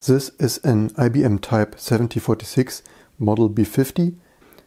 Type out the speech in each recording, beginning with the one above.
This is an IBM Type 7046 Model B50,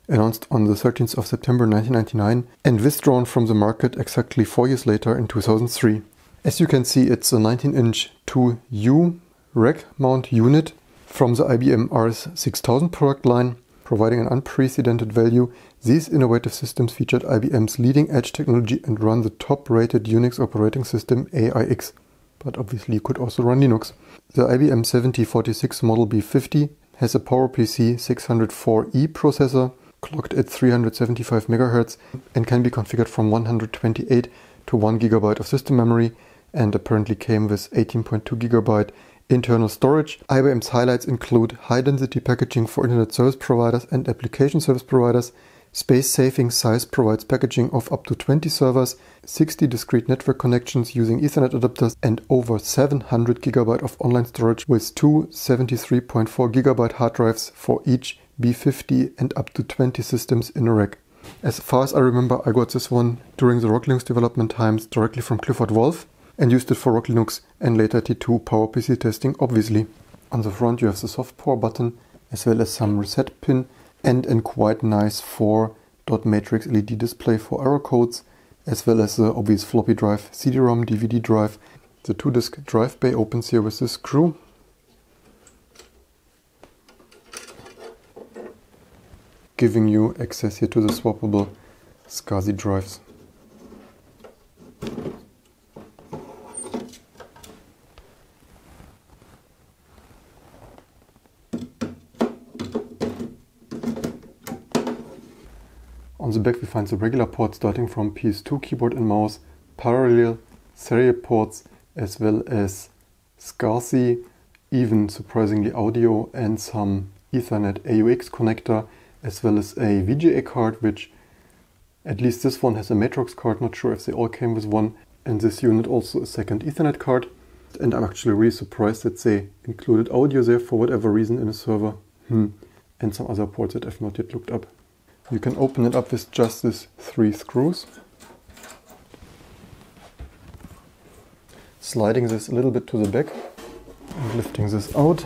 announced on the 13th of September 1999 and withdrawn from the market exactly 4 years later in 2003. As you can see, it's a 19-inch 2U rack mount unit from the IBM RS6000 product line, providing an unprecedented value. These innovative systems featured IBM's leading-edge technology and run the top-rated Unix operating system AIX. But obviously you could also run Linux. The IBM 7046 Model B50 has a PowerPC 604E processor clocked at 375 MHz and can be configured from 128 to 1 GB of system memory, and apparently came with 18.2 GB internal storage. IBM's highlights include high-density packaging for internet service providers and application service providers. Space-saving size provides packaging of up to 20 servers, 60 discrete network connections using Ethernet adapters, and over 700 GB of online storage with two 73.4 GB hard drives for each B50 and up to 20 systems in a rack. As far as I remember, I got this one during the Rock Linux development times directly from Clifford Wolf and used it for Rock Linux and later T2 PowerPC testing, obviously. On the front you have the soft power button as well as some reset pin and a quite nice 4-dot-matrix LED display for error codes, as well as the obvious floppy drive, CD-ROM, DVD drive. The 2-disc drive bay opens here with this screw. Giving you access here to the swappable SCSI drives. On the back we find the regular ports starting from PS2 keyboard and mouse, parallel serial ports, as well as SCSI, even surprisingly audio, and some Ethernet AUX connector, as well as a VGA card, which at least this one has a Matrox card, not sure if they all came with one, and this unit also a second Ethernet card. And I'm actually really surprised that they included audio there for whatever reason in a server. And some other ports that I've not yet looked up. You can open it up with just these 3 screws. Sliding this a little bit to the back and lifting this out.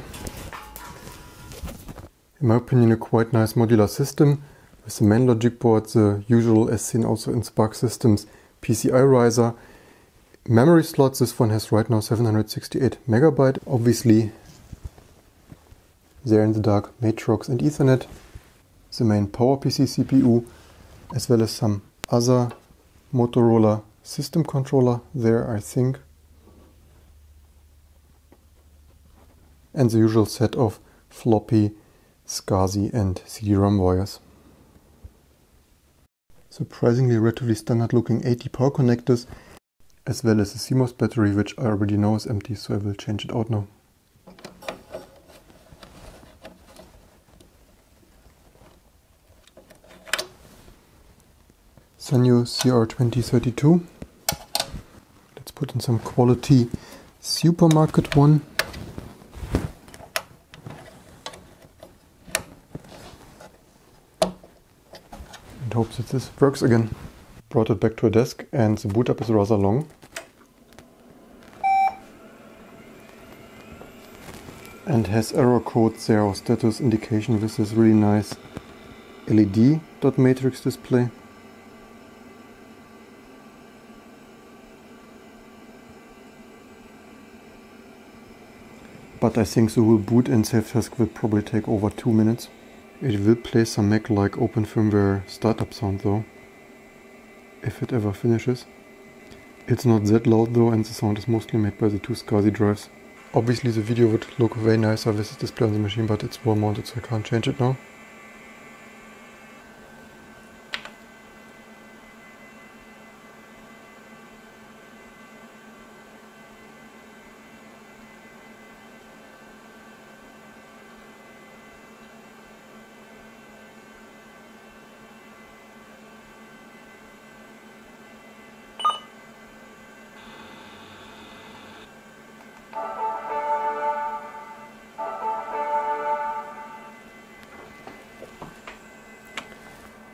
In my opinion, a quite nice modular system with the main logic board, the usual as seen also in SPARC systems PCI riser. Memory slots, this one has right now 768 MB, obviously there in the dark Matrox and Ethernet. The main PowerPC CPU, as well as some other Motorola system controller there, I think. And the usual set of floppy, SCSI and CD-ROM wires. Surprisingly relatively standard looking 80 power connectors, as well as a CMOS battery, which I already know is empty, so I will change it out now. Sanyo CR2032. Let's put in some quality supermarket one. And hope that this works again. Brought it back to a desk and the boot up is rather long. And has error code 0 status indication with this really nice LED dot matrix display. But I think the whole boot and save task will probably take over 2 minutes. It will play some Mac-like open firmware startup sound though, if it ever finishes. It's not that loud though, and the sound is mostly made by the 2 SCSI drives. Obviously the video would look way nicer with this display on the machine, but it's wall mounted so I can't change it now.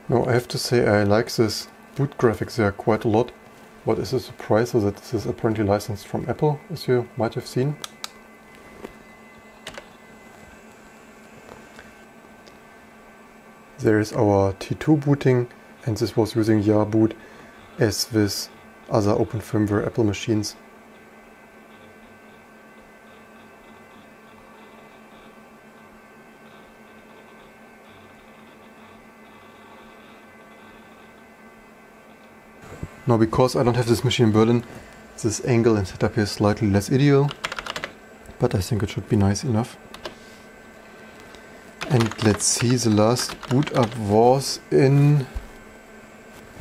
Now I have to say I like this boot graphics there quite a lot. What is a surprise is that this is apparently licensed from Apple, as you might have seen. There is our T2 booting, and this was using YaBoot as with other open firmware Apple machines. Now, because I don't have this machine in Berlin, this angle and setup here is slightly less ideal, but I think it should be nice enough. And let's see, the last boot up was in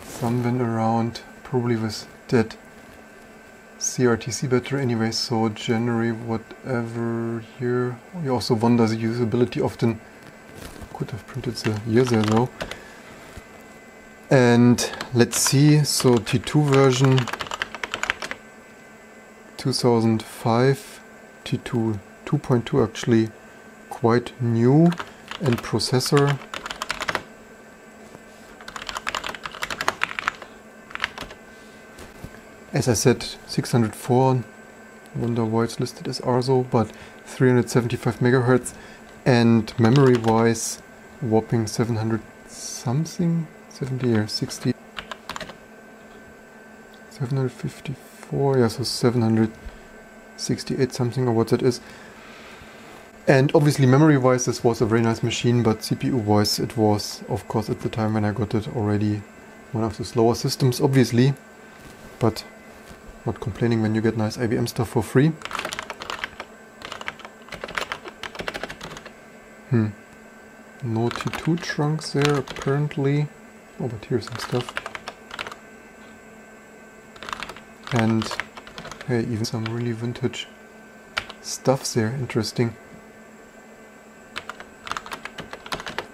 somewhere around, probably with that CRTC battery anyway, so January whatever year. You also wonder the usability often. Could have printed the year there though. And let's see, so T2 version 2005, T2 2.2 actually quite new, and processor as I said 604, wonder why it's listed as ARSO, but 375 megahertz, and memory wise whopping 700 something, 70 or 60, 754, yeah, so 768 something or what that is. And obviously memory wise this was a very nice machine, but CPU wise it was, of course at the time when I got it, already one of the slower systems obviously, but not complaining when you get nice IBM stuff for free. No T2 trunks there apparently. Oh, but here's some stuff. And hey, even some really vintage stuff there, interesting.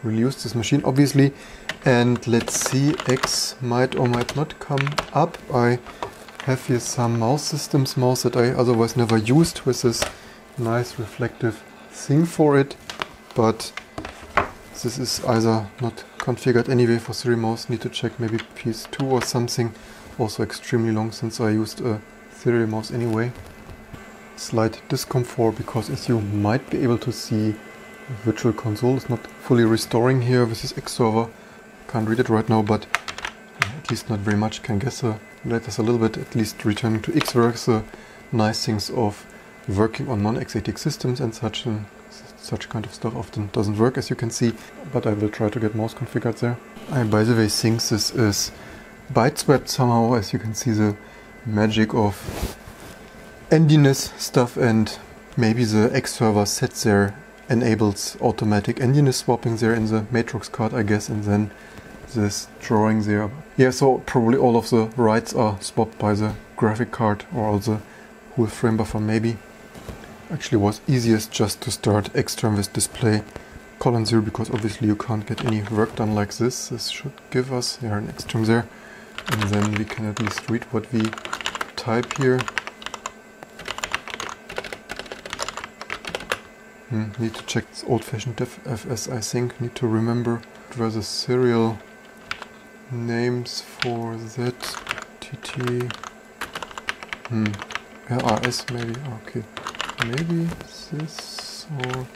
We'll use this machine obviously, and let's see, X might or might not come up. I have here some mouse systems, mouse that I otherwise never used, with this nice reflective thing for it, but this is either not configured anyway for serial mouse, need to check, maybe PS2 or something. Also extremely long since I used a serial mouse anyway. Slight discomfort because, as you might be able to see, Virtual Console is not fully restoring here with this X server. Can't read it right now, but at least not very much. Can guess let us a little bit, at least returning to Xworks, nice things of working on non-x86 systems and such kind of stuff often doesn't work, as you can see, but I will try to get mouse configured there. I, by the way, think this is byte-swapped somehow, as you can see the magic of NDNS stuff, and maybe the X server set there enables automatic NDNS swapping there in the Matrox card, I guess, and then this drawing there. Yeah, so probably all of the writes are swapped by the graphic card or all the whole frame buffer maybe. Actually was easiest just to start extern with display colon 0, because obviously you can't get any work done like this. This should give us here an extern there, and then we can at least read what we type here. Need to check this old-fashioned FS, I think. Need to remember what were the serial names for that. TT RS maybe. Okay, maybe this or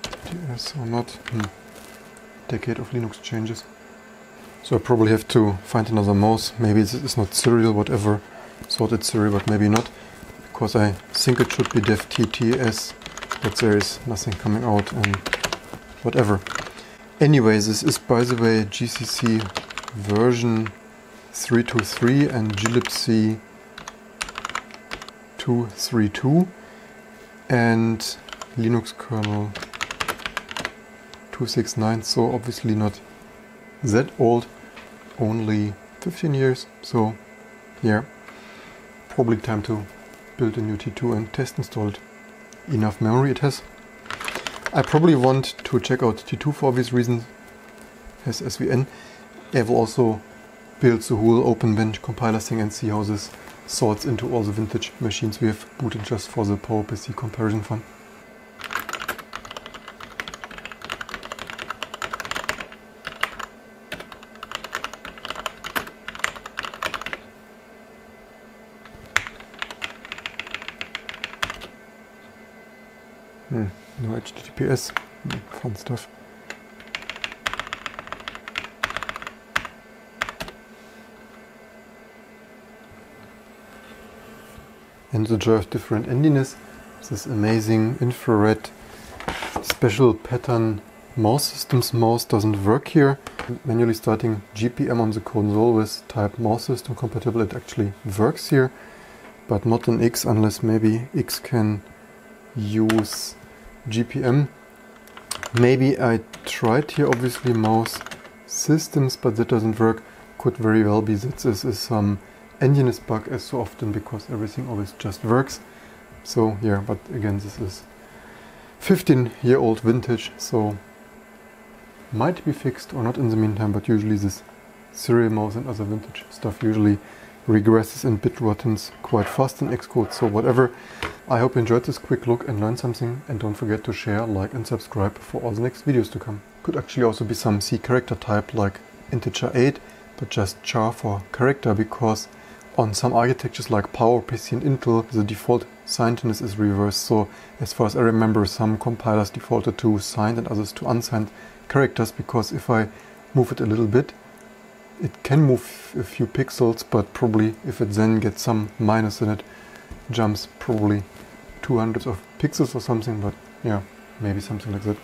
TTS or not. Decade of Linux changes. So I probably have to find another mouse. Maybe this is not serial, whatever. Thought it's serial, but maybe not, because I think it should be def TTS. But there is nothing coming out and whatever. Anyway, this is, by the way, GCC version 323 and glibc 232 and Linux kernel 269, so obviously not that old, only 15 years, so yeah, probably time to build a new T2 and test install it. Enough memory it has. I probably want to check out T2 for obvious reasons, has SVN. I will also build the whole OpenBench compiler thing and see how this sorts into all the vintage machines we have booted just for the PowerPC comparison fun. No HTTPS, fun stuff. and the joy of different endiness. This amazing infrared special pattern mouse systems mouse doesn't work here. Manually starting GPM on the console with type mouse system compatible, it actually works here, but not in X unless maybe X can use GPM. Maybe I tried here obviously mouse systems, but that doesn't work. Could very well be that this is some endiness bug as so often, because everything always just works. So yeah, but again, this is 15-year-old vintage, so might be fixed or not in the meantime, but usually this serial mouse and other vintage stuff usually regresses and bit rottens quite fast in Xcode, so whatever. I hope you enjoyed this quick look and learned something, and don't forget to share, like and subscribe for all the next videos to come. Could actually also be some C character type like integer 8, but just char for character, because on some architectures like PowerPC and Intel the default signedness is reversed, so as far as I remember some compilers defaulted to signed and others to unsigned characters, because if I move it a little bit it can move a few pixels, but probably if it then gets some minus in it, jumps probably 200 of pixels or something, but yeah, maybe something like that.